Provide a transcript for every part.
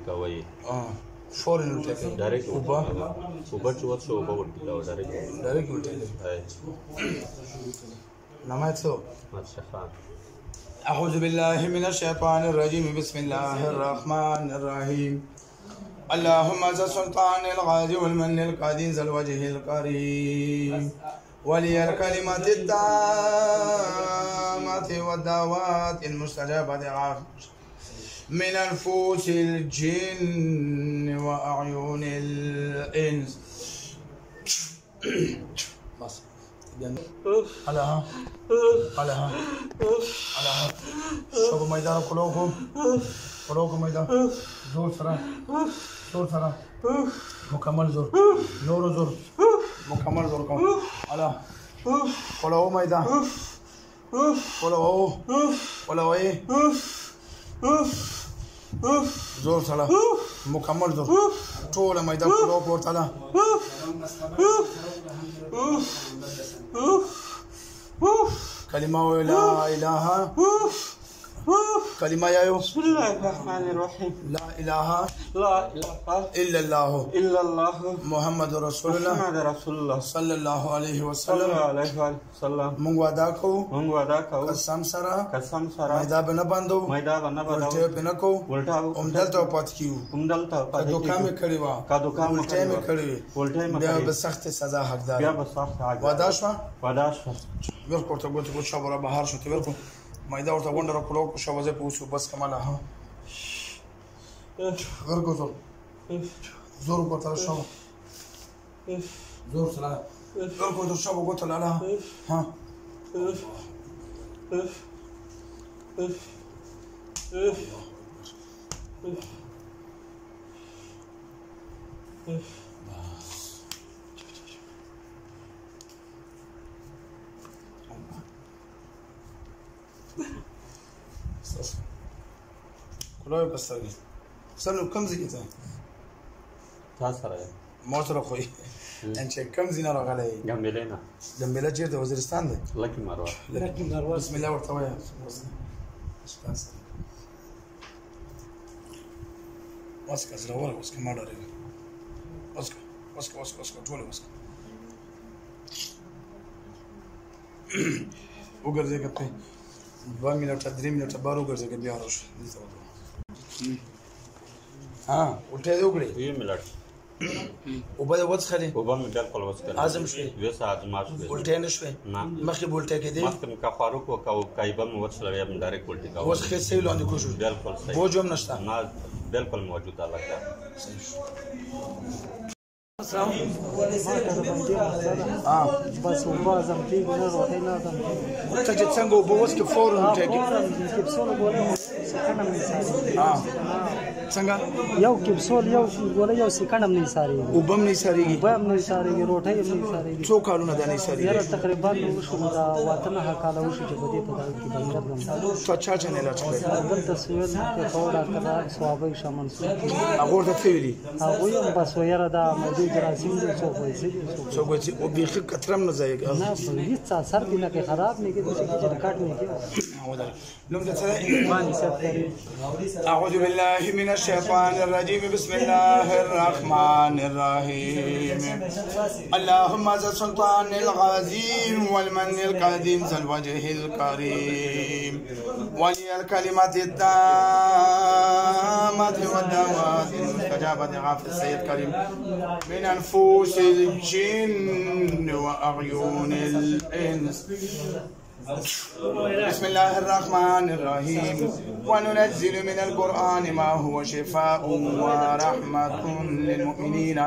کوي فورن الټی کوي ډایرکټ اوبه چې وڅو اوبه ورته کوي ډایرکټ الټی کوي نامه څه مشفان أعوذ بالله من الشيطان الرجيم بسم الله الرحمن الرحيم اللهم ذا السلطان الغازي والمن القديم ذا الوجه الكريم ولي الكلمة التامة والدعوات المستجابة من نفوس الجن وأعين الإنس بس على ها شوفوا ميدان كلوكم ميدان زور سرا مكمل زور نور زور مكمل زور كم على كلو ميدان كلو ايه زور سرا مكمل زور طول ميدان كلو بورت على كلمة لا إله كلمة يا يو بسم الله الرحمن الرحيم لا إله إلا الله محمد رسول الله صلى الله عليه وسلم من وعداكو قسم سرا ميدا بنا بندو ولټه بنا کو امدل تو پات کیو کدو کام کړي وا ولټه می کړي بیا به سخت سزا حقدار وعده شو ورکو ته ګوت کو شابره بهر شو ته ورکو مایدا ورته غونډه راکړو کو شوازه پوسو بس کماله ها ورکو زور کو تر شو زور سره ورکو ته شو کو ته لاله ها كلها بسترجع سنو كم زي كده تاسره موتر خوي انت كم زينه راغلي جنبيله جيرده وزيرستان ده لكن مروه بسم الله ورتويا واسكا زراوره واسكا ما داري واسكا طول واسكا وګرځي کته 2 منټه 3 منټه بار وګرځي کې بیا راشه ها ولټه دی وګړي 2 منټ وبد وڅ خلي وبم بالکل وڅ کړه اعظم شوي وسه اعظم شوي ولټه نشوي مخې ولټه کې دی مخکې کا فاروق او کایبم وڅ لري هم ډایرکټ ولټه کا اوس خې سې لاندې کوشش بالکل صحیح بوجوم نشته نه بالکل موجود علاقه بس وبازم تيجي نروح هنا تجد سنجو بوسك فورن تجي څنګه یو کپسول یو ګوله یو سکند هم نه ساري وبم نه ساريږي روټي هم نه ساريږي څو کالونه ده نه ساريږي یاره تقریبا وشو دا وطن حقاله وشو چې بده په دغه کې بنګرم څه چا چا نه لاچ کړی دلته سویل کې فورا کړه ثوابي شامل هغه ته ویلي هغه یو بس ویره دا مودي جراثیم دي څو وایي څو کوي او بيخ کترم نه ځایږي نه هیڅ اثر دي نه کې خراب نه کېږي چې ریکارډ نه کېږي نوم ده أعوذ بالله من الشيطان الرجيم بسم الله الرحمن الرحيم اللهم ذا السلطان العظيم والمن القديم ذا الوجه الكريم ولي الكلمة التامة والدعوات المستجابة غافل السيد الكريم من نفوس الجن وأعين الإنس بسم الله الرحمن الرحيم وننزل من القرآن ما هو شفاء ورحمة للمؤمنين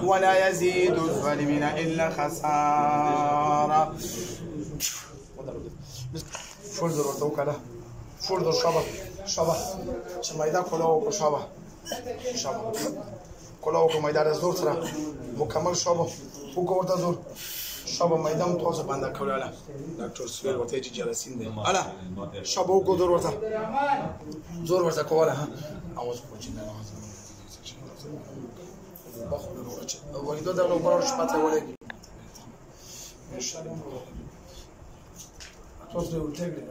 ولا يزيد الظالمين إلا خسارة فرد وتوكله فرد شبه شمايدا كلو شبه كلو ميدان زور ترى مكمل شبه وكورد زور شبه ميدان توسه بنده كولالا دكتور سوير وتيجي جلسين ده الا شبه وقدر ورته زور ورته كولا ها اواز بوجينا وإذا ده لو برا شبته ولا توصل وتجري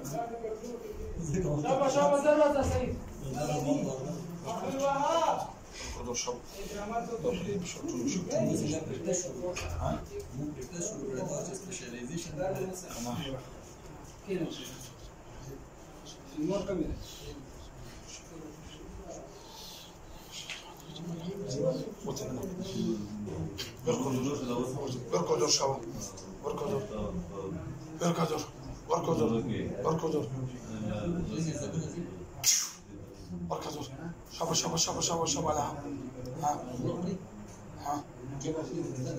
ورکړو شو تقریب شو ټول شو برکودور شو برکودور برکودور برکودور برکودور برکودور شابه شابه شابه شابه شابه لا ها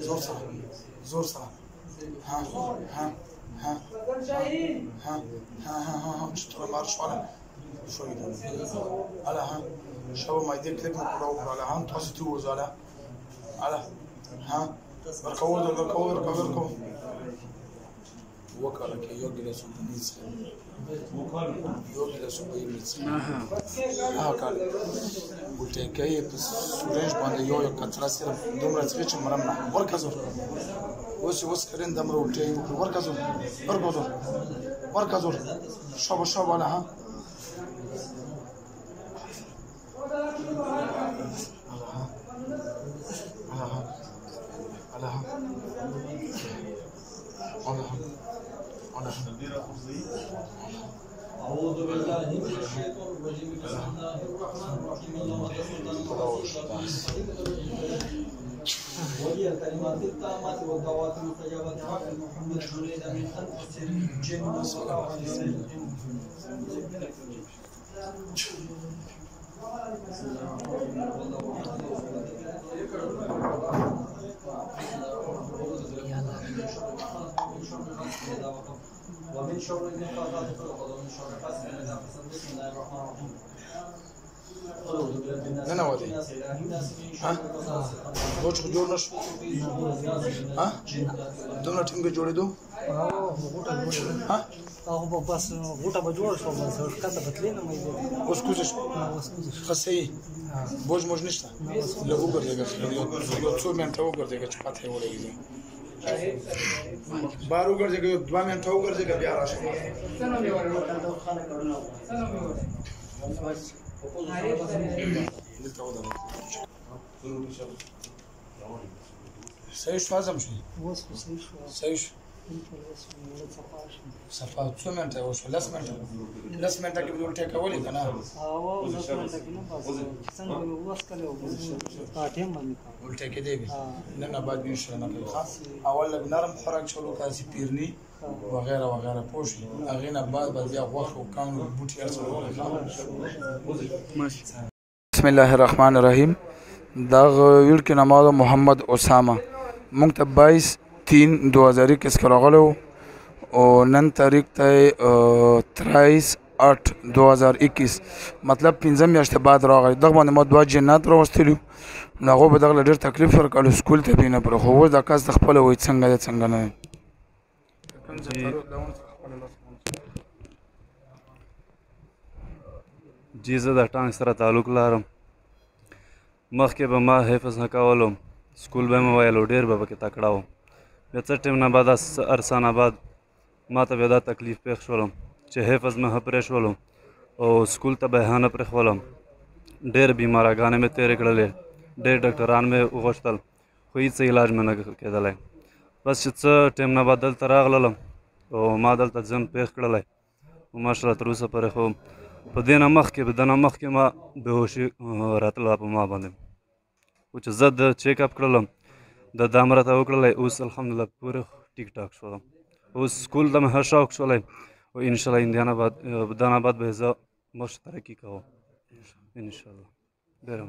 زور سره زور سره ها ها ها ها ها چطور مارش والا شوي على ها شابه ما يدير كليب نقرأ على ها تحسي توز على ها بركودور بركودور بركودور وكالك يوغي سوبنيس يوغي سوبنيس قال قلت كي بس سوريج باندې یو کتره سره دومره چې مرمه ورکزو وس کرین دمر ولټي ورکزو ورکزو شابه شابه على ها أعوذ بالله من الشيطان الرجيم بسم الله الرحمن الرحيم اللهم صل على ولي الكلمات التامات والدعوات المستجابات حق محمد جنيد من أنفسه جنة وصلاة ومن شر النفاثات في العقد ومن شر حاسد إذا حسد بسم الله الرحمن الرحيم نه ودی ها وڅ جوړ نش ها دومره ټینګ جوړېدو ها هغه بس غوټه به جوړ شو بس کته بتلینه مې اوس کوزش خاصه بوج موج نشته له وګورځي یو څو منټه وګورځي چې پاتې ولګي بار وګورځي 2 منټه وګورځي بیا راشه صحیح شو ازم شي صحیح شو صفا څو منټه وشو لس منټه کې ولټه کولې کنه او لس منټه کې نه بس څنګه مې واس کړو پاتیم باندې ولټه کې دی نه نه بعد ان شاء الله نه خاص اول نرم خوراک شروع کاسي پیرني وغیرہ وغیرہ پوشي اغه نه بعد بیا غوښه او کام بوټي ارسول بسم الله الرحمن الرحیم دا ویل کې نامه محمد اسامه مونږ ته 22/3/2021 کې راغلو او نن تاریخ ته 23/8/2021 مطلب 15 میاشتې بعد راغلی دغه باندې ما 2 جنات راوستلو نو هغه به دغه ډېر تکلیف ورکړو سکول ته به نه پر خو دا کس د خپل وای څنګه نه جی زه د ټانک سره تعلق لرم مخکې به ما حفظ نه کولو سکول به مې ویلو ډېر به پکې تکړه وم بیا څه ټیم نه بعد ارسان آباد ما ته بیا دا تکلیف پېښ شولم چې حفظ مې ښه پرېښولو او سکول ته به یې نه پرېښولم ډېر بیماراګانې مې تېرې کړلې ډېر ډاکټران مې وغوښتل خو هېڅ علاج مې نه کېدلی بس چې څه ټیم نه بعد دلته راغللم او ما دلته ځم پېښ کړلی او ماشاءالله تر اوسه پورې خو په دې نه مخکې ما بېهوشي راتله په ما باندې خو چې زه د چیک اپ کړلم د دا مې راته وکړلی اوس الحمدلله پورې ټیک ټاک شولم اوس سکول ته مې ښه شوق شولی او انشاءالله دان آباد به یې زه مخکې ترقي کوم انشاءالله ډېره